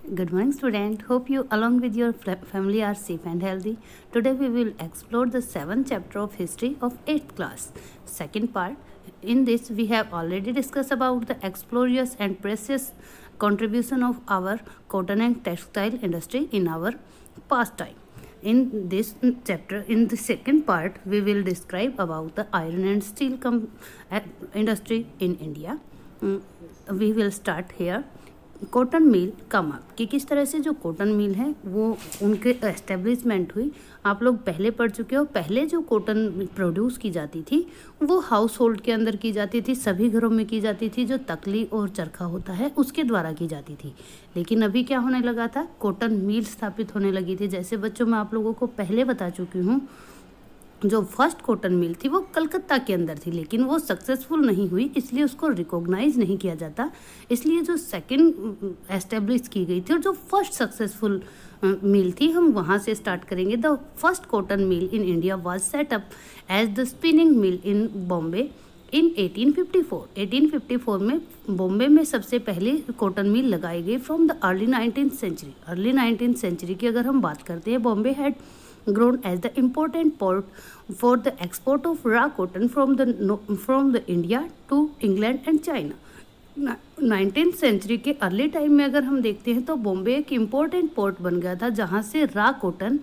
Good morning, student. Hope you, along with your family, are safe and healthy. Today, we will explore the 7th chapter of history of 8th class. Second part. In this, we have already discussed about the explorious and precious contribution of our cotton and textile industry in our past time. In this chapter, in the second part, we will describe about the iron and steel industry in India. We will start here. Cotton mill come up कि किस तरह से जो cotton mill है वो उनके establishment हुई। आप लोग पहले पढ़ चुके हो। पहले जो कॉटन प्रोड्यूस की जाती थी वो हाउस होल्ड के अंदर की जाती थी, सभी घरों में की जाती थी। जो तकली और चरखा होता है उसके द्वारा की जाती थी। लेकिन अभी क्या होने लगा था, कॉटन मिल स्थापित होने लगी थी। जैसे बच्चों मैं आप लोगों को पहले बता चुकी हूँ, जो फर्स्ट कॉटन मिल थी वो कलकत्ता के अंदर थी, लेकिन वो सक्सेसफुल नहीं हुई, इसलिए उसको रिकॉग्नाइज नहीं किया जाता। इसलिए जो सेकंड एस्टेब्लिश की गई थी और जो फर्स्ट सक्सेसफुल मिल थी, हम वहाँ से स्टार्ट करेंगे। The first cotton mill in India was set up as the spinning mill in Bombay in 1854। 1854 में बॉम्बे में सबसे पहले कॉटन मिल लगाई गई from the early 19th century. Early 19th century की अगर हम बात करते हैं, Bombay had grown as the important port for the export of raw cotton from the India to England and China। 19th century के early time में अगर हम देखते हैं तो बॉम्बे एक इम्पोर्टेंट पोर्ट बन गया था, जहाँ से रा कॉटन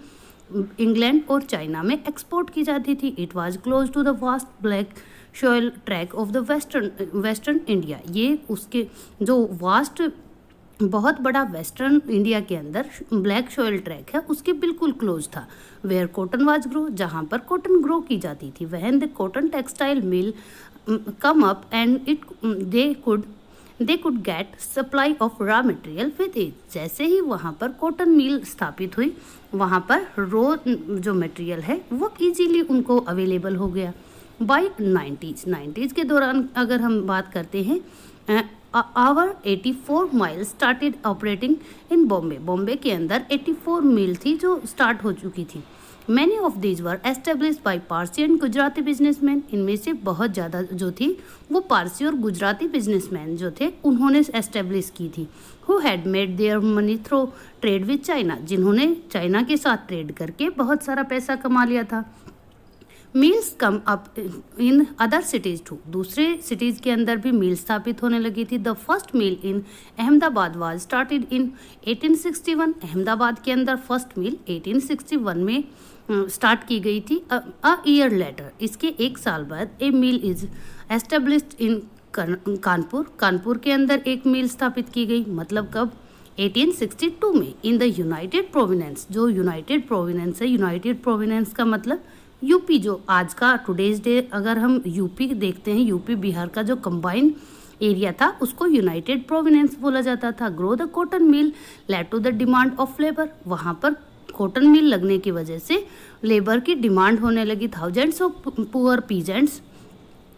इंग्लैंड और चाइना में एक्सपोर्ट की जाती थी। It was close to the vast black soil track of the western India. ये उसके जो वास्ट बहुत बड़ा वेस्टर्न इंडिया के अंदर ब्लैक सॉइल ट्रैक है उसके बिल्कुल क्लोज था। वेयर कॉटन वाज ग्रो, जहाँ पर कॉटन ग्रो की जाती थी। When the cotton textile mill come up and it they could get supply of raw material with it. जैसे ही वहाँ पर कॉटन मिल स्थापित हुई, वहाँ पर रॉ जो मटेरियल है वो इजीली उनको अवेलेबल हो गया। बाय 90s के दौरान अगर हम बात करते हैं, our 84 mile started operating in Bombay. Bombay के अंदर 84 मील थी जो स्टार्ट हो चुकी थी। Many of these were establish by Parsi and Gujarati businessman. इनमें से बहुत ज़्यादा जो थी वो पारसी और गुजराती बिजनेसमैन जो थे उन्होंने एस्टेब्लिश की थी। Who had made their money through trade with China, जिन्होंने चाइना के साथ ट्रेड करके बहुत सारा पैसा कमा लिया था। Mills come up in other cities too, दूसरे सिटीज़ के अंदर भी मील स्थापित होने लगी थी। The first mill in Ahmedabad was started in 1861। Ahmedabad के अंदर फर्स्ट मील 1861 में स्टार्ट की गई थी। अ ईयर लेटर, इसके एक साल बाद a mill is established in Kanpur. Kanpur के अंदर एक मील स्थापित की गई। मतलब कब? 1862 में। इन द यूनाइटेड प्रोविनेंस, जो यूनाइटेड प्रोविनेंस है, यूनाइटेड प्रोविनेंस का मतलब यूपी, जो आज का टुडेज डे अगर हम यूपी देखते हैं, यूपी बिहार का जो कंबाइंड एरिया था उसको यूनाइटेड प्रोविनेंस बोला जाता था। Grow the cotton mill led to the demand of labour. वहाँ पर कॉटन मिल लगने की वजह से लेबर की डिमांड होने लगी। थाउजेंड्स ऑफ पुअर पीजेंट्स,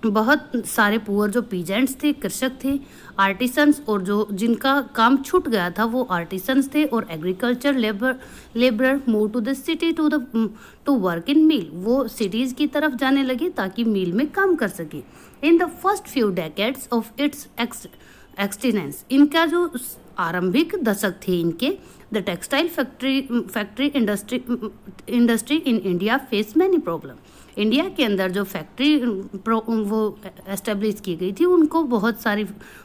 बहुत सारे पुअर जो पीजेंट्स थे, कृषक थे, आर्टिसंस, और जो जिनका काम छूट गया था वो आर्टिसंस थे, और agriculture labour move to the city to work in mill. वो सिटीज़ की तरफ जाने लगे ताकि मिल में काम कर सके। In the first few decades of its expanse, इनका जो आरंभिक दशक थे इनके, the textile factory industry in India face many problem. India के अंदर जो फैक्ट्री वो एस्टेब्लिश की गई थी उनको बहुत सारी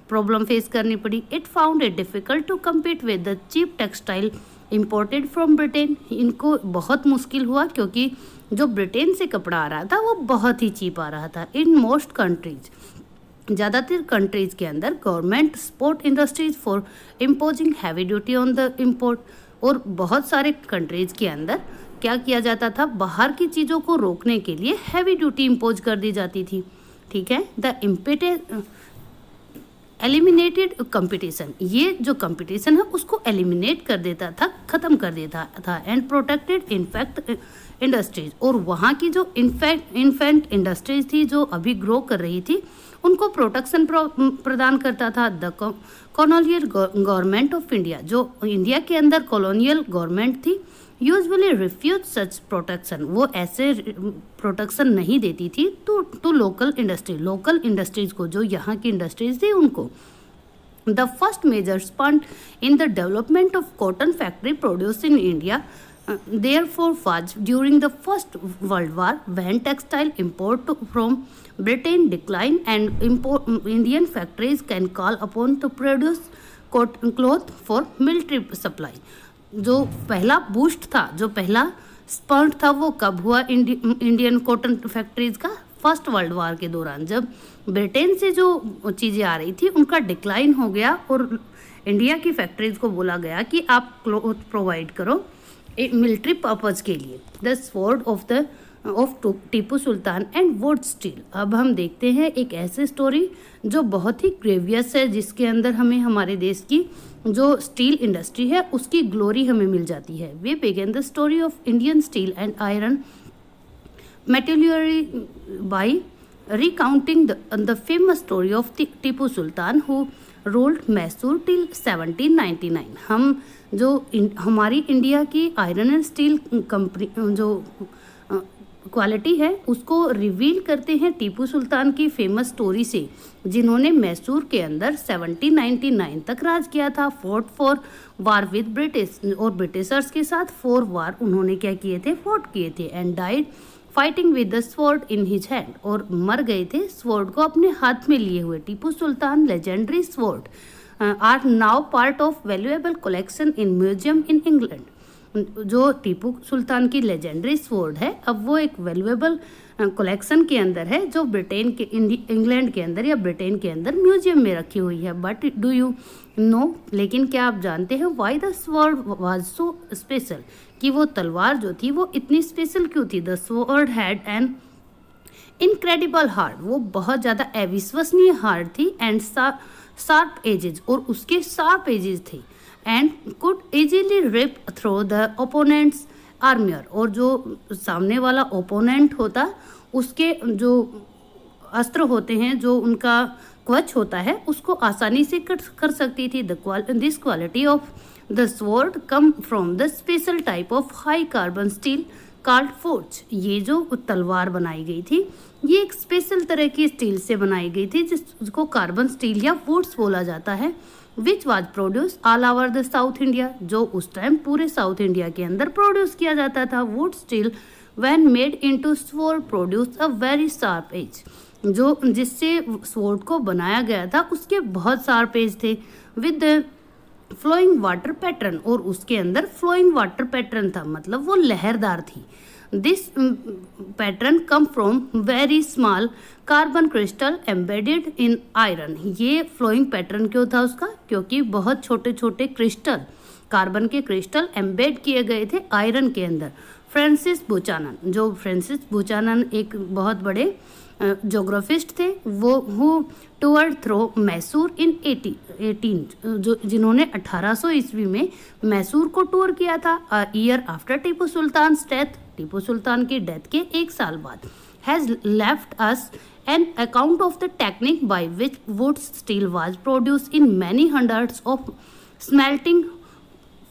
प्रॉब्लम फेस करनी पड़ी। It found it difficult to compete with the cheap textile imported from Britain. इनको बहुत मुश्किल हुआ क्योंकि जो ब्रिटेन से कपड़ा आ रहा था वो बहुत ही चीप आ रहा था। इन मोस्ट कंट्रीज, ज़्यादातर कंट्रीज के अंदर government support industries for imposing heavy duty on the import. और बहुत सारे कंट्रीज के अंदर क्या किया जाता था, बाहर की चीज़ों को रोकने के लिए हैवी ड्यूटी इम्पोज कर दी जाती थी। ठीक है। द एलिमिनेटेड कंपटीशन, ये जो कंपटीशन है उसको एलिमिनेट कर देता था, ख़त्म कर देता था। एंड प्रोटेक्टेड इनफैक्ट इंडस्ट्रीज, और वहाँ की जो इन्फेंट इंडस्ट्रीज थी जो अभी ग्रो कर रही थी उनको प्रोटेक्शन प्रदान करता था। The colonial government of India, जो इंडिया के अंदर कॉलोनियल गवर्नमेंट थी, यूजुअली रिफ्यूज सच प्रोटेक्शन, वो ऐसे प्रोटेक्शन नहीं देती थी टू लोकल इंडस्ट्रीज को, जो यहाँ की इंडस्ट्रीज थी उनको। The first major stunt in the development of cotton factory produced in India, therefore, was during the First World War, when textile import from Britain declined and Indian factories can call upon to produce cloth for military supply. जो पहला boost था, जो पहला स्पंट था, वो कब हुआ Indian cotton factories का? फर्स्ट वर्ल्ड वार के दौरान, जब ब्रिटेन से जो चीज़ें आ रही थी उनका डिक्लाइन हो गया और इंडिया की फैक्ट्रीज को बोला गया कि आप क्लॉथ प्रोवाइड करो मिलिट्री पर्पज़ के लिए। The sword of Tipu sultan and would steel. अब हम देखते हैं एक ऐसी स्टोरी जो बहुत ही ग्रेवियस है, जिसके अंदर हमें हमारे देश की जो स्टील इंडस्ट्री है उसकी ग्लोरी हमें मिल जाती है। We begin the story of Indian steel and iron metallurgy by recounting the famous story of Tipu Sultan who ruled Mysore till 1799। हम जो हमारी इंडिया की आयरन एंड स्टील कंपनी जो क्वालिटी है उसको रिवील करते हैं टीपू सुल्तान की फेमस स्टोरी से, जिन्होंने मैसूर के अंदर 1799 तक राज किया था। Fort for war with British, और ब्रिटिशर्स के साथ 4 वार उन्होंने क्या किए थे? फोर्ट किए थे। And died fighting with the sword in his hand, और मर गए थे स्वॉर्ड को अपने हाथ में लिए हुए। Tipu Sultan legendary sword are now part of valuable collection in museum in England. जो टीपू सुल्तान की लेजेंडरी स्वॉर्ड है अब वो एक वैल्यूएबल कलेक्शन के अंदर है, जो ब्रिटेन के इंग्लैंड के अंदर या ब्रिटेन के अंदर म्यूजियम में रखी हुई है। बट डू यू नो, लेकिन क्या आप जानते हैं why the sword was so special, कि वो तलवार जो थी वो इतनी स्पेशल क्यों थी? The sword had an incredible hard, वो बहुत ज़्यादा अविश्वसनीय हार्ड थी, एंड शार्प एजेस, और उसके शार्प एजेस थे, and could easily rip through the opponents armour, और जो सामने वाला ओपोनेंट होता उसके जो अस्त्र होते हैं, जो उनका कवच होता है, उसको आसानी से कर सकती थी। This quality of the sword come from the special type of high carbon steel called forge. ये जो तलवार बनाई गई थी ये एक स्पेशल तरह की स्टील से बनाई गई थी, जिसको कार्बन स्टील या वुड्स बोला जाता है, which was produce all over the south India, जो उस टाइम पूरे साउथ इंडिया के अंदर प्रोड्यूस किया जाता था। Wood steel when made into sword produce a very sharp edge, जो जिससे स्वॉर्ड को बनाया गया था उसके बहुत शार्प एज थे, विद फ्लोइंग वाटर पैटर्न, और उसके अंदर फ्लोइंग वाटर पैटर्न था, मतलब वो लहरदार थी। This pattern come from very small carbon crystal embedded in iron. ये फ्लोइंग पैटर्न क्यों था उसका? क्योंकि बहुत छोटे छोटे क्रिस्टल, कार्बन के क्रिस्टल एम्बेड किए गए थे आयरन के अंदर। फ्रांसिस बुचानन, जो फ्रांसिस बुचानन एक बहुत बड़े जोग्राफिस्ट थे, वो हु टूअर्ड थ्रू मैसूर इन 18 जिन्होंने 1800 ईस्वी में मैसूर को टूर किया था। Year after Tipu Sultan death, Tipu Sultan की डेथ के 1 साल बाद, has left us an account of the technique by which wood steel was produce in many hundreds of smelting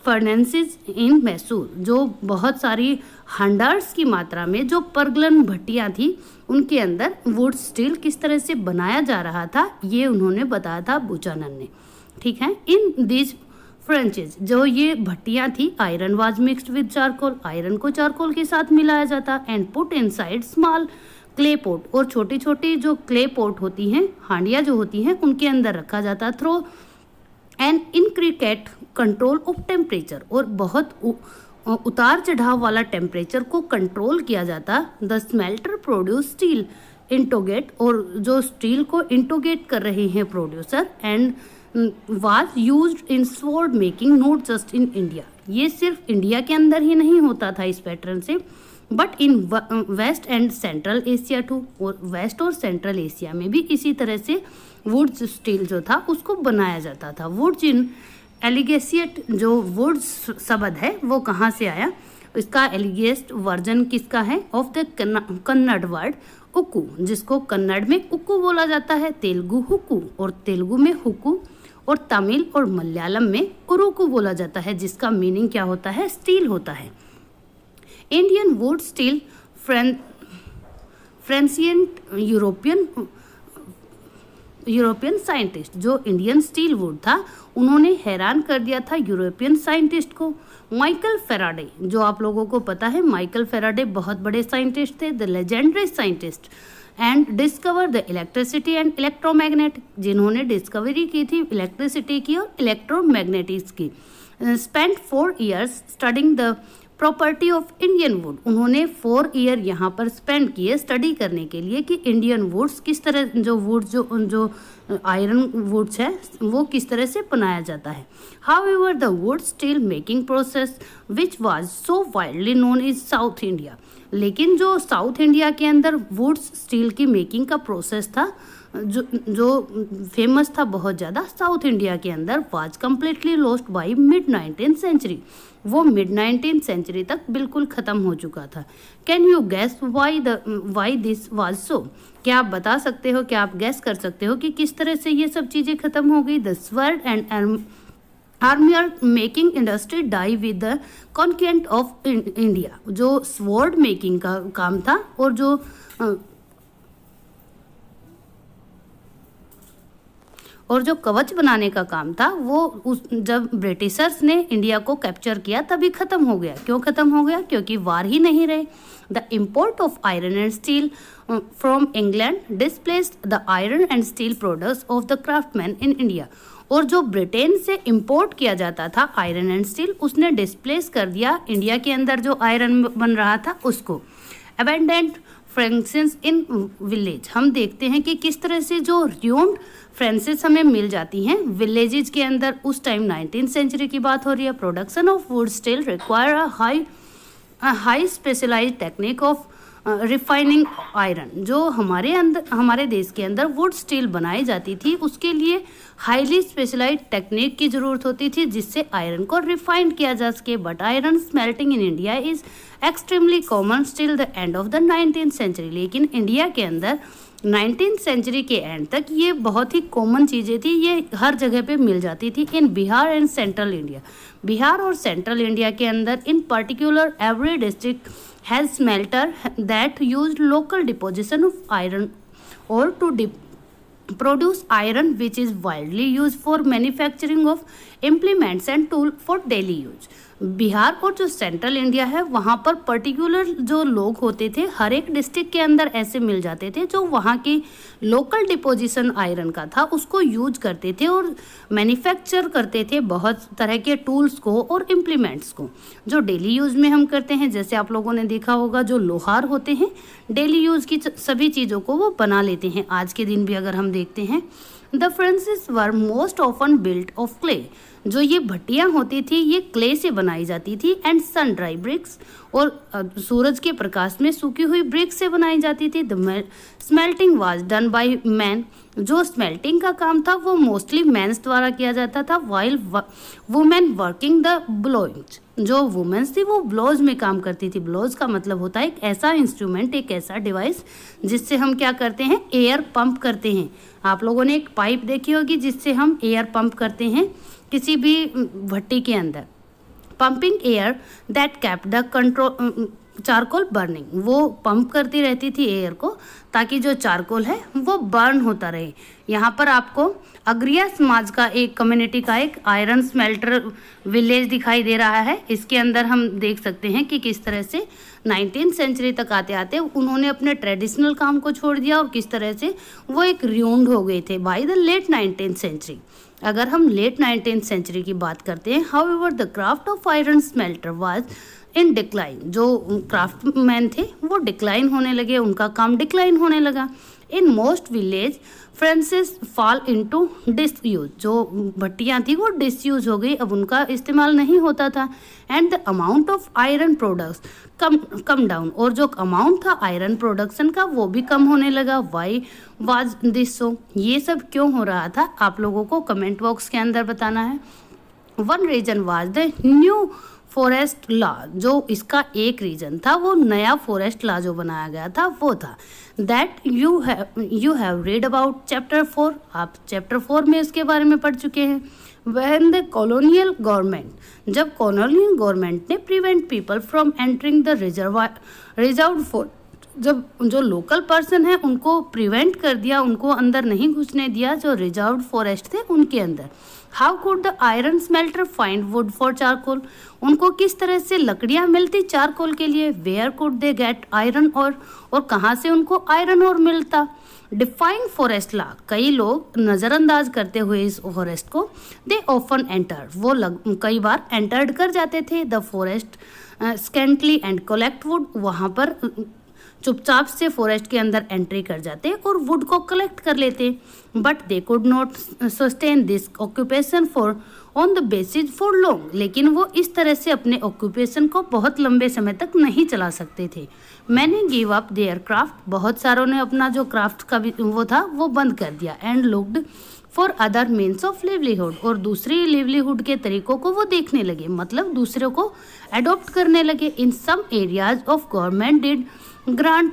furnaces in Mysore. जो बहुत सारी हंड्रेड्स की मात्रा में जो परगलन भट्टियाँ थी उनके अंदर वुड स्टील किस तरह से बनाया जा रहा था, ये उन्होंने बताया था बुचानन ने। ठीक है, इन दीज फ्रेंचेज, जो ये भट्टियाँ थी, iron was mixed with charcoal, iron को चारकोल के साथ मिलाया जाता, and put inside small clay pot, और छोटी छोटी जो क्ले पोट होती हैं, हांडियाँ जो होती हैं, उनके अंदर रखा जाता। Through and intricate control of temperature, और बहुत उतार चढ़ाव वाला टेम्परेचर को कंट्रोल किया जाता। द स्मेल्टर प्रोड्यूस स्टील इंटोगेट, और जो स्टील को इंटोगेट कर रहे हैं producer, and was used in sword making not just in India. ये सिर्फ इंडिया के अंदर ही नहीं होता था इस पैटर्न से, but in west and central Asia too, और वेस्ट और सेंट्रल एशिया में भी इसी तरह से वुड स्टील जो था उसको बनाया जाता था। वुड्स इन एलिगेसिएट, जो वुड्स शब्द है वो कहाँ से आया? इसका एलिगेस्ट वर्जन किसका है? ऑफ द कन्नड़ वर्ड उक्कू, जिसको कन्नड़ में उक्कू बोला जाता है, तेलुगु हुक्कू, और तेलुगु में हुक्कू, और तमिल और मलयालम में उरुकू बोला जाता है, जिसका मीनिंग क्या होता है? स्टील होता है। Indian wood steel fascinated European European scientist. जो इंडियन स्टील वुड था उन्होंने हैरान कर दिया था यूरोपियन साइंटिस्ट को। माइकल फेराडे, जो आप लोगों को पता है माइकल फेराडे बहुत बड़े साइंटिस्ट थे, the legendary scientist and discover the electricity and electromagnet, जिन्होंने डिस्कवरी की थी इलेक्ट्रिसिटी की और इलेक्ट्रोमैग्नेटिक्स की। Spent 4 years studying the property of Indian would, उन्होंने 4 year यहाँ पर स्पेंड किए स्टडी करने के लिए कि इंडियन वुड्स किस तरह, जो वुड जो आयरन वुड्स है वो किस तरह से बनाया जाता है। However the wood steel making process which was so widely known is south India, लेकिन जो साउथ इंडिया के अंदर वुड्स स्टील की मेकिंग का प्रोसेस था जो फेमस था बहुत ज़्यादा साउथ इंडिया के अंदर, was completely lost by mid 19th century, वो मिड 19th सेंचुरी तक बिल्कुल ख़त्म हो चुका था। Can you guess why this was so, क्या आप बता सकते हो, क्या आप गैस कर सकते हो कि किस तरह से ये सब चीज़ें ख़त्म हो गई। The sword and armour making industry die with the conquest of India, जो स्वॉर्ड मेकिंग का काम था और जो कवच बनाने का काम था वो जब ब्रिटिशर्स ने इंडिया को कैप्चर किया तभी खत्म हो गया। क्यों खत्म हो गया? क्योंकि वार ही नहीं रहे। The import of iron and steel from England displaced the iron and steel products of the craftsman in India, और जो ब्रिटेन से इम्पोर्ट किया जाता था आयरन एंड स्टील उसने डिस्प्लेस कर दिया इंडिया के अंदर जो आयरन बन रहा था उसको। अबेंडेंट फ्रेंसेस इन विलेज, हम देखते हैं कि किस तरह से जो र्यूम्ड फ्रेंसेस हमें मिल जाती हैं विलेजेस के अंदर। उस टाइम 19th सेंचुरी की बात हो रही है। Production of wood steel require a high specialised technique of refining iron, जो हमारे देश के अंदर वुड स्टील बनाई जाती थी उसके लिए हाईली स्पेशलाइज्ड टेक्निक की ज़रूरत होती थी जिससे आयरन को रिफाइन किया जा सके। But iron smelting in India is extremely common still the end of the 19th century, लेकिन इंडिया के अंदर 19th सेंचुरी के एंड तक ये बहुत ही कॉमन चीज़ें थी, ये हर जगह पे मिल जाती थी। In Bihar and central India, Bihar और सेंट्रल इंडिया के अंदर in particular every district has smelter that use local deposition of iron ore to produce iron which is widely used for manufacturing of implements and tool for daily use। Bihar और जो central India है वहाँ पर particular जो लोग होते थे हर एक डिस्ट्रिक्ट के अंदर ऐसे मिल जाते थे जो वहाँ की लोकल डिपोजिशन आयरन का था उसको यूज करते थे और मैन्युफैक्चर करते थे बहुत तरह के टूल्स को और इम्प्लीमेंट्स को जो डेली यूज में हम करते हैं। जैसे आप लोगों ने देखा होगा जो लोहार होते हैं डेली यूज की सभी चीज़ों को वो बना लेते हैं। आज के दिन भी अगर हम देखते हैं the furnaces were most often built of clay, जो ये भट्टियाँ होती थी ये क्ले से बनाई जाती थी एंड सन ड्राई ब्रिक्स, और सूरज के प्रकाश में सूखी हुई ब्रिक्स से बनाई जाती थी। The smelting was done by man, जो स्मेल्टिंग का काम था वो मोस्टली मैंस द्वारा किया जाता था, while women working the blowing, जो वुमेन्स थी वो ब्लोज में काम करती थी। ब्लोज का मतलब होता है एक ऐसा इंस्ट्रूमेंट, एक ऐसा डिवाइस जिससे हम क्या करते हैं एयर पंप करते हैं। आप लोगों ने एक पाइप देखी होगी जिससे हम एयर पंप करते हैं किसी भी भट्टी के अंदर। Pumping air that kept the control charcoal burning, वो पंप करती रहती थी एयर को ताकि जो चारकोल है वो बर्न होता रहे। यहाँ पर आपको अग्रिया समाज का एक कम्युनिटी का एक आयरन स्मेल्टर विलेज दिखाई दे रहा है। इसके अंदर हम देख सकते हैं कि किस तरह से 19th सेंचुरी तक आते आते उन्होंने अपने ट्रेडिशनल काम को छोड़ दिया और किस तरह से वो एक रूइंड हो गए थे by the late 19th century. अगर हम लेट 19th सेंचुरी की बात करते हैं, however the craft of iron smelter was in decline, जो क्राफ्टमैन थे वो डिक्लाइन होने लगे, उनका काम डिक्लाइन होने लगा। In most village furnaces fall into disuse, जो भट्टियाँ थी वो डिसयूज हो गई, अब उनका इस्तेमाल नहीं होता था। And the amount of iron products come down, और जो अमाउंट था आयरन प्रोडक्शन का वो भी कम होने लगा। वाई वाज दिस सो, ये सब क्यों हो रहा था आप लोगों को कमेंट बॉक्स के अंदर बताना है। One reason was the new forest law, जो इसका एक रीजन था वो नया फॉरेस्ट लॉ जो बनाया गया था वो था। That you have read about chapter 4, आप चैप्टर 4 में इसके बारे में पढ़ चुके हैं। व्हेन द कॉलोनियल गवर्नमेंट, जब कॉलोनियल गवर्नमेंट ने prevent people from entering the reserve जब जो लोकल पर्सन है उनको प्रिवेंट कर दिया, उनको अंदर नहीं घुसने दिया जो रिजर्व्ड फॉरेस्ट थे उनके अंदर। How could the iron smelter find wood for charcoal, उनको किस तरह से लकड़ियां मिलती चारकोल के लिए। Where could they get iron और कहाँ से उनको आयरन और मिलता। डिफाइंग फॉरेस्ट लॉ, कई लोग नज़रअंदाज करते हुए इस फॉरेस्ट को। दे ऑफन एंटर, वो कई बार एंटर्ड कर जाते थे the forest scantily and collect wood, वहाँ पर चुपचाप से फॉरेस्ट के अंदर एंट्री कर जाते और वुड को कलेक्ट कर लेते। But they could not sustain this occupation for on the basis for long, लेकिन वो इस तरह से अपने ऑक्यूपेशन को बहुत लंबे समय तक नहीं चला सकते थे। मैंने गिव अप देयर क्राफ्ट, बहुत सारों ने अपना जो क्राफ्ट का वो था वो बंद कर दिया। And looked for other means of livelihood, और दूसरी लिवलीहुड के तरीकों को वो देखने लगे, मतलब दूसरों को अडॉप्ट करने लगे। In some areas of government did grant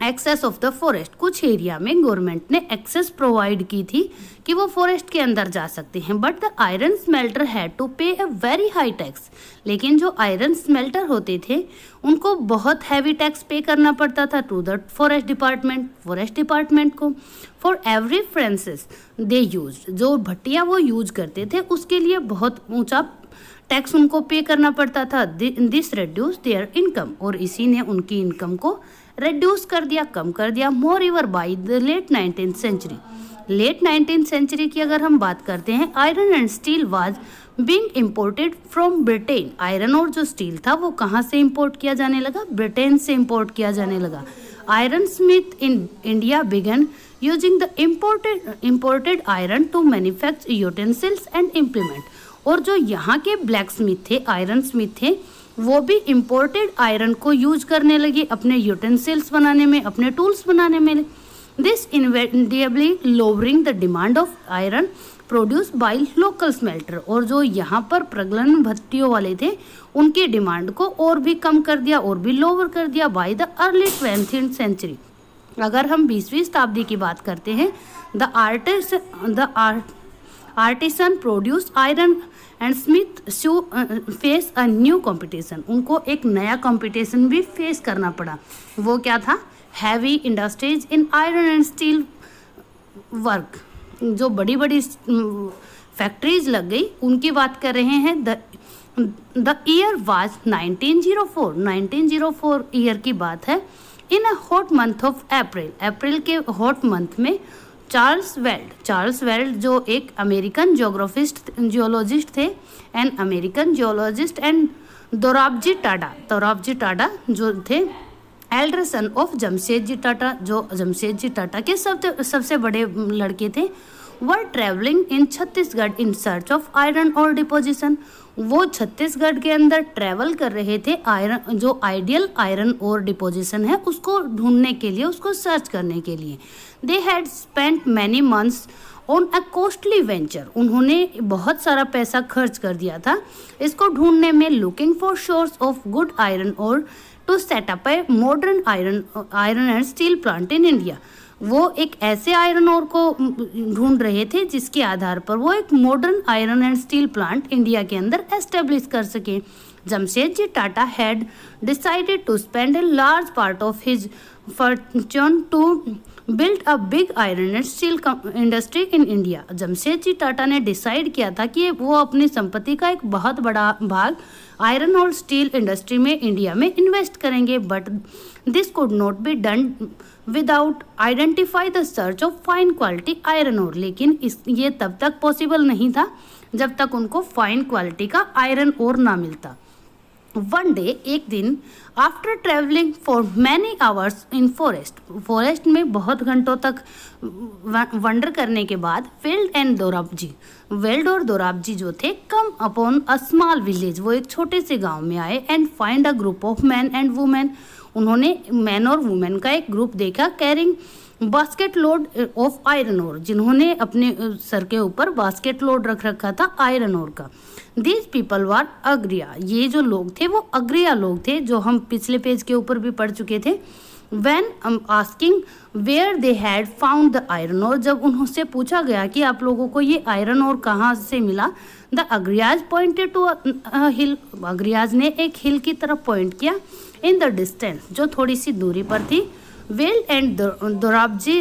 access of the forest, कुछ एरिया में गवर्नमेंट ने एक्सेस प्रोवाइड की थी कि वो फॉरेस्ट के अंदर जा सकते हैं। But the iron smelter had to pay a very high tax, लेकिन जो आयरन स्मेल्टर होते थे उनको बहुत हैवी टैक्स पे करना पड़ता था टू द फॉरेस्ट डिपार्टमेंट को। For every Française they use, जो भट्टियाँ वो यूज करते थे उसके लिए बहुत ऊंचा टैक्स उनको पे करना पड़ता था। दिस रिड्यूस देयर इनकम, और इसी ने उनकी इनकम को रिड्यूस कर दिया, कम कर दिया। Moreover by the late 19th century, late 19th century की अगर हम बात करते हैं, iron and steel was being imported from Britain, iron और जो स्टील था वो कहाँ से इम्पोर्ट किया जाने लगा, ब्रिटेन से इम्पोर्ट किया जाने लगा। Iron smith in India began using the imported iron to manufacture utensils and implement, और जो यहाँ के ब्लैक स्मिथ थे, आयरन स्मिथ थे, वो भी इम्पोर्टेड आयरन को यूज करने लगे अपने यूटेंसिल्स बनाने में, अपने टूल्स बनाने में। This invariably lowering the demand of iron produce by local smelter, और जो यहाँ पर प्रगलन भट्टियों वाले थे उनकी डिमांड को और भी कम कर दिया और भी लोअर कर दिया by the early 20th century. अगर हम 20वीं शताब्दी की बात करते हैं, the artisan produce iron and Smith face a new competition, उनको एक नया कंपटीशन भी फेस करना पड़ा। वो क्या था, heavy industries in iron and steel work, जो बड़ी बड़ी फैक्ट्रीज लग गई उनकी बात कर रहे हैं। द ईयर वाज 1904 ईयर की बात है। In a hot month of April के हॉट मंथ में चार्ल्स वेल्ड जो एक अमेरिकन जियोलॉजिस्ट थे, and American geologist and Dorabji Tata जो थे elder son of Jamshedji Tata, जो जमशेदजी टाटा के सबसे बड़े लड़के थे, were travelling in Chhattisgarh in search of iron ore deposition, वो छत्तीसगढ़ के अंदर ट्रैवल कर रहे थे आयरन, जो आइडियल आयरन और डिपोजिशन है उसको ढूंढने के लिए, उसको सर्च करने के लिए। They had spent many months on a costly venture, उन्होंने बहुत सारा पैसा खर्च कर दिया था इसको ढूंढने में। Looking for source of good iron ore to set up a modern iron and steel plant in India, वो एक ऐसे आयरन ओर को ढूंढ रहे थे जिसके आधार पर वो एक modern iron and steel plant India के अंदर एस्टेब्लिश कर सके। Jamshedji Tata had decided to spend a large part of his fortune to build a big iron and steel industry in India. Jamshedji Tata ने डिसाइड किया था कि वो अपनी संपत्ति का एक बहुत बड़ा भाग आयरन और स्टील इंडस्ट्री में इंडिया में इन्वेस्ट करेंगे। But this could not be done without identify the search of fine quality iron ore, लेकिन ये तब तक पॉसिबल नहीं था जब तक उनको फाइन क्वालिटी का आयरन ओर ना मिलता। वन डे, एक दिन, after travelling for many hours in forest में बहुत घंटों तक वंडर करने के बाद वेल्ड और दोराबजी जो थे come upon a small village, वो एक छोटे से गांव में आए and find a group of man and women, उन्होंने मैन और वुमेन का एक ग्रुप देखा carrying basket load of iron ore, जिन्होंने अपने सर के ऊपर बास्केट लोड रख रखा था आयरन ओर का। दीज पीपल वर अग्रिया, ये जो लोग थे वो अग्रिया लोग थे, जो हम पिछले पेज के ऊपर भी पढ़ चुके थे। When asking where they had found the iron ore, जब उनसे पूछा गया कि आप लोगों को ये आयरन और कहाँ से मिला, द अग्रियाज पॉइंटेड टू अ हिल, अग्रियाज ने एक हिल की तरफ पॉइंट किया, इन द डिस्टेंस, जो थोड़ी सी दूरी पर थी. Weld and Dorabji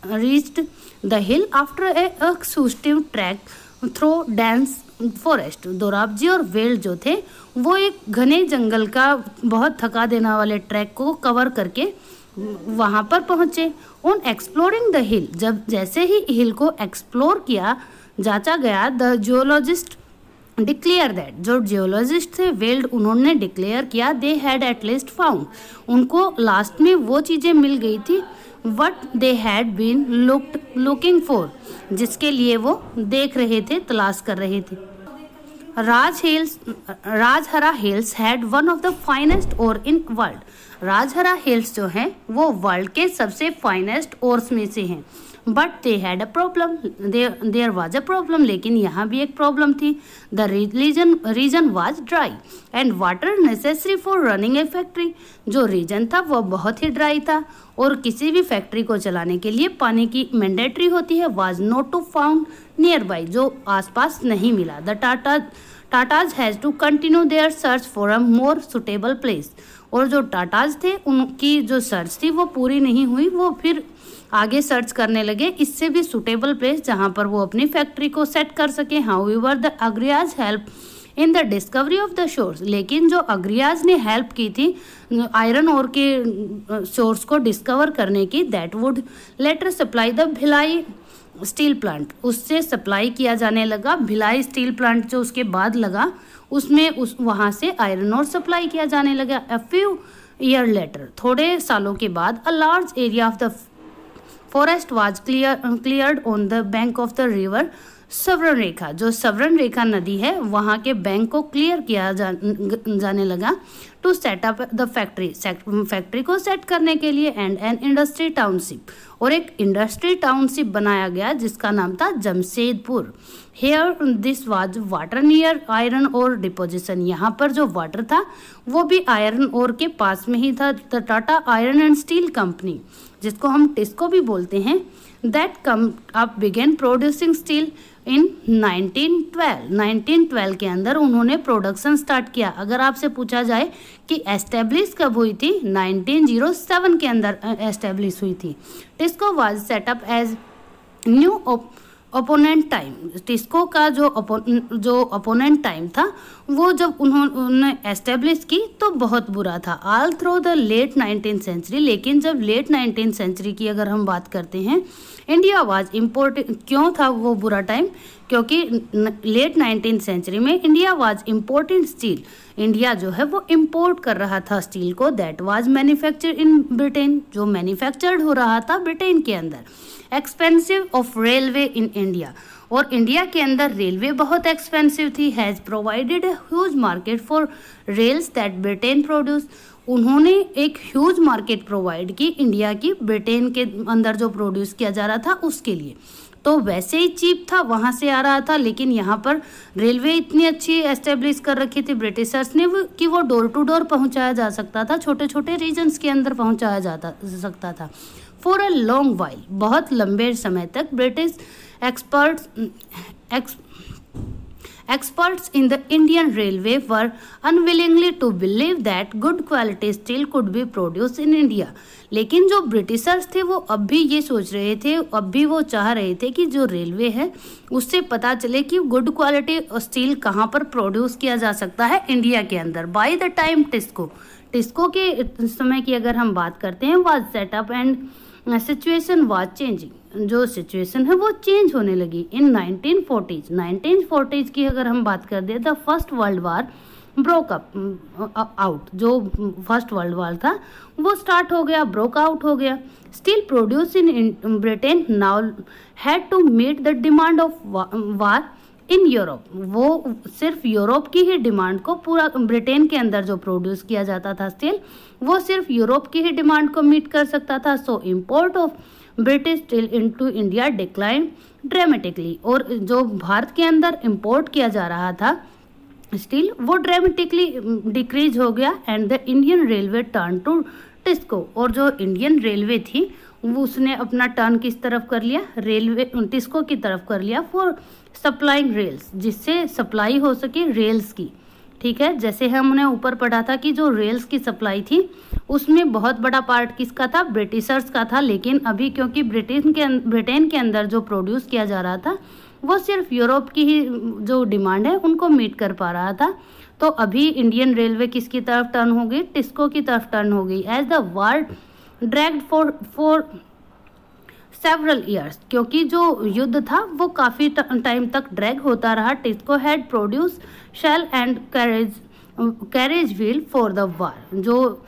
reached the hill after a exhaustive track through dense forest. Dorabji और वेल्ड जो थे वो एक घने जंगल का बहुत थका देने वाले ट्रैक को कवर करके वहाँ पर पहुँचे. ऑन एक्सप्लोरिंग द हिल, जब जैसे ही हिल को एक्सप्लोर किया जांचा गया, द जियोलॉजिस्ट डिक्लेयर दैट, जो जियोलॉजिस्ट थे वेल्ड, उन्होंने डिक्लेयर किया, दे हैड एटलीस्ट फाउंड, उनको लास्ट में वो चीज़ें मिल गई थी what they had been looking for, जिसके लिए वो देख रहे थे, तलाश कर रहे थे. Rajhara hills had one of the finest ore in world. Rajhara hills जो हैं वो वर्ल्ड के सबसे फाइनेस्ट ओर्स में से हैं. But they had a problem, there was a problem, लेकिन यहाँ भी एक प्रॉब्लम थी. The region was dry and water necessary for running a factory. जो रीजन था वो बहुत ही ड्राई था और किसी भी फैक्ट्री को चलाने के लिए पानी की मैंडेटरी होती है. Was not to found nearby, जो आसपास नहीं मिला. The Tatas has to continue their search for a more suitable place. और जो टाटाज थे उनकी जो सर्च थी वो पूरी नहीं हुई, वो फिर आगे सर्च करने लगे इससे भी सुटेबल प्लेस जहाँ पर वो अपनी फैक्ट्री को सेट कर सके. However the Agarias help in the discovery of the source, लेकिन जो अग्रियाज ने हेल्प की थी आयरन ओर के सोर्स को डिस्कवर करने की, that would later supply the Bhilai steel plant, उससे सप्लाई किया जाने लगा. भिलाई स्टील प्लांट जो उसके बाद लगा उसमें वहाँ से आयरन ओर सप्लाई किया जाने लगा. अ फ्यू ईयर लेटर, थोड़े सालों के बाद, a large area of the forest was cleared on the bank of the river सवर्ण रेखा. जो सवर्ण रेखा नदी है वहाँ के बैंक को क्लियर किया जाने लगा. To set up the factory को सेट करने के लिए, एंड एन इंडस्ट्री टाउनशिप, और एक इंडस्ट्री टाउनशिप बनाया गया जिसका नाम था Jamshedpur. Here this was water near iron ore deposition, यहाँ पर जो वाटर था वो भी आयरन ओर के पास में ही था. The Tata iron and steel company, जिसको हम टिस्को भी बोलते हैं, that come up began producing steel in 1912 के अंदर उन्होंने प्रोडक्शन स्टार्ट किया. अगर आपसे पूछा जाए कि एस्टेब्लिश कब हुई थी, 1907 के अंदर एस्टेब्लिश हुई थी. TISCO was setup as new opponent time. TISCO का जो ओपोनेंट टाइम था वो जब उन्होंने एस्टेब्लिश की तो बहुत बुरा था. All through the late 19th century, लेकिन जब लेट 19th सेंचुरी की अगर हम बात करते हैं, इंडिया वाज इम्पोर्टिंग. क्यों था वो बुरा टाइम? क्योंकि लेट 19th सेंचुरी में India was importing steel. India जो है वो इम्पोर्ट कर रहा था स्टील को, that was manufactured in Britain, जो मैन्युफैक्चर्ड हो रहा था ब्रिटेन के अंदर. Expensive of railway in India, और इंडिया के अंदर रेलवे बहुत एक्सपेंसिव थी. Has provided a huge market for rails that Britain produce. उन्होंने एक ह्यूज मार्केट प्रोवाइड की इंडिया की, ब्रिटेन के अंदर जो प्रोड्यूस किया जा रहा था उसके लिए. तो वैसे ही चीप था, वहाँ से आ रहा था, लेकिन यहाँ पर रेलवे इतनी अच्छी एस्टेब्लिश कर रखी थी ब्रिटिशर्स ने कि वो डोर टू डोर पहुँचाया जा सकता था, छोटे छोटे रीजन्स के अंदर पहुँचाया जा सकता था. फॉर अ लॉन्ग वाइल, बहुत लंबे समय तक British experts in the Indian Railway were unwillingly to believe that good quality steel could be produced in India. लेकिन जो ब्रिटिशर्स थे वो अब भी ये सोच रहे थे, अब भी वो चाह रहे थे कि जो रेलवे है उससे पता चले कि गुड क्वालिटी स्टील कहाँ पर प्रोड्यूस किया जा सकता है इंडिया के अंदर. बाय द टाइम टिस्को के समय की अगर हम बात करते हैं, was setup and situation was changing. जो सिचुएशन है वो चेंज होने लगी. इन 1940s की अगर हम बात कर दें, the first world war broke out. जो फर्स्ट वर्ल्ड वार था वो स्टार्ट हो गया, ब्रोक आउट हो गया. Steel produce in Britain now had to meet the demand of war in Europe. वो सिर्फ यूरोप की ही डिमांड को, पूरा ब्रिटेन के अंदर जो प्रोड्यूस किया जाता था स्टील, वो सिर्फ यूरोप की ही डिमांड को मीट कर सकता था. सो import of British steel into India decline dramatically. और जो भारत के अंदर इम्पोर्ट किया जा रहा था स्टील, वो ड्रामेटिकली डिक्रीज हो गया. And the Indian railway turn to TISCO और जो इंडियन रेलवे थी वो उसने अपना टर्न किस तरफ कर लिया, रेलवे टिस्को की तरफ कर लिया फॉर सप्लाइंग रेल्स, जिससे सप्लाई हो सके रेल्स की। ठीक है, जैसे हमने ऊपर पढ़ा था कि जो रेल्स की सप्लाई थी उसमें बहुत बड़ा पार्ट किसका था, ब्रिटिशर्स का था, लेकिन अभी क्योंकि ब्रिटेन के अंदर जो प्रोड्यूस किया जा रहा था वो सिर्फ यूरोप की ही जो डिमांड है उनको मीट कर पा रहा था, तो अभी इंडियन रेलवे किसकी तरफ टर्न हो गई, टिस्को की तरफ टर्न हो गई। As the war dragged for several years, क्योंकि जो युद्ध था वो काफ़ी टाइम तक ड्रैग होता रहा, TISCO had produce shell and carriage wheel for the war. जो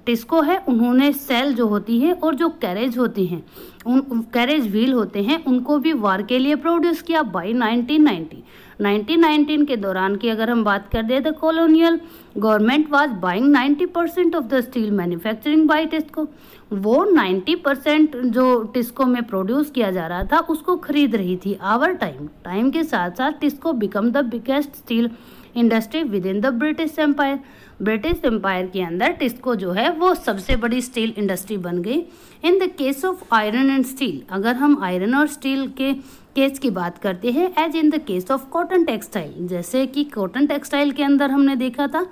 टिस्को है उन्होंने सेल जो होती है और जो कैरेज होती हैं उन कैरेज व्हील होते हैं उनको भी वार के लिए प्रोड्यूस किया बाई 1919 के दौरान की अगर हम बात कर दें, the colonial government was buying 90% of the steel manufacturing bye TISCO. वो 90% जो टिस्को में प्रोड्यूस किया जा रहा था उसको खरीद रही थी। आवर टाइम के साथ साथ TISCO become the biggest steel industry within the British empire. British empire के अंदर टिस्को जो है वो सबसे बड़ी स्टील इंडस्ट्री बन गई। इन the case of iron and steel, अगर हम आयरन और स्टील के केस की बात करते हैं, as in the case of cotton textile, जैसे कि कॉटन टेक्सटाइल के अंदर हमने देखा था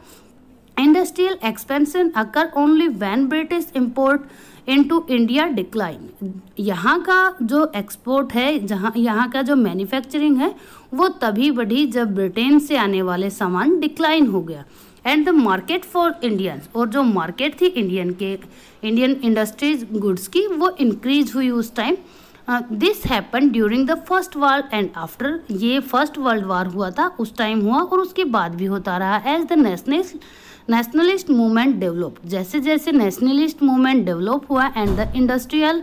industrial expansion occur only when British import into India decline. यहाँ का जो एक्सपोर्ट है, जहाँ यहाँ का जो मैन्युफैक्चरिंग है वो तभी बढ़ी जब ब्रिटेन से आने वाले सामान डिक्लाइन हो गया। And the market for Indians, और जो मार्केट थी इंडियन इंडस्ट्रीज गुड्स की वो इंक्रीज हुई उस time. This happen during the first world and after, ये फर्स्ट वर्ल्ड वार हुआ था उस टाइम हुआ और उसके बाद भी होता रहा। As the nationalist movement develop, जैसे जैसे नेशनलिस्ट मूवमेंट डेवलप हुआ and the industrial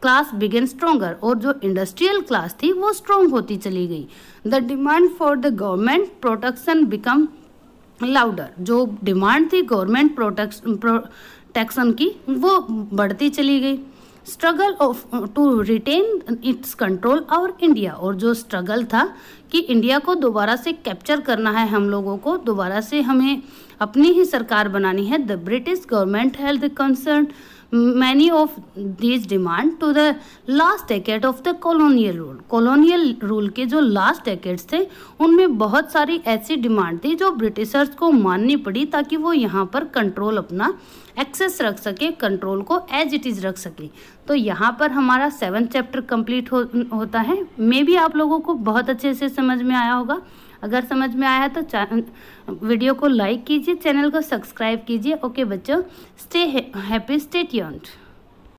class began stronger, और जो इंडस्ट्रियल क्लास थी वो स्ट्रोंग होती चली गई। The demand for the government protection become louder, जो डिमांड थी गवर्नमेंट प्रोटेक्शन की वो बढ़ती चली गई। Struggle of to retain its control over India, और जो स्ट्रगल था कि इंडिया को दोबारा से कैप्चर करना है, हम लोगों को दोबारा से हमें अपनी ही सरकार बनानी है। The British government held concern many of this demand to the last decade of the colonial rule. Colonial rule के जो लास्ट डेकेड्स थे उनमें बहुत सारी ऐसी डिमांड थी जो ब्रिटिशर्स को माननी पड़ी ताकि वो यहाँ पर कंट्रोल अपना एक्सेस रख सके, कंट्रोल को एज इट इज़ रख सके। तो यहाँ पर हमारा 7th चैप्टर कंप्लीट होता है। मे बी आप लोगों को बहुत अच्छे से समझ में आया होगा। अगर समझ में आया है तो वीडियो को लाइक कीजिए, चैनल को सब्सक्राइब कीजिए। ओके बच्चों, स्टे हैप्पी, स्टे ट्यून्ड।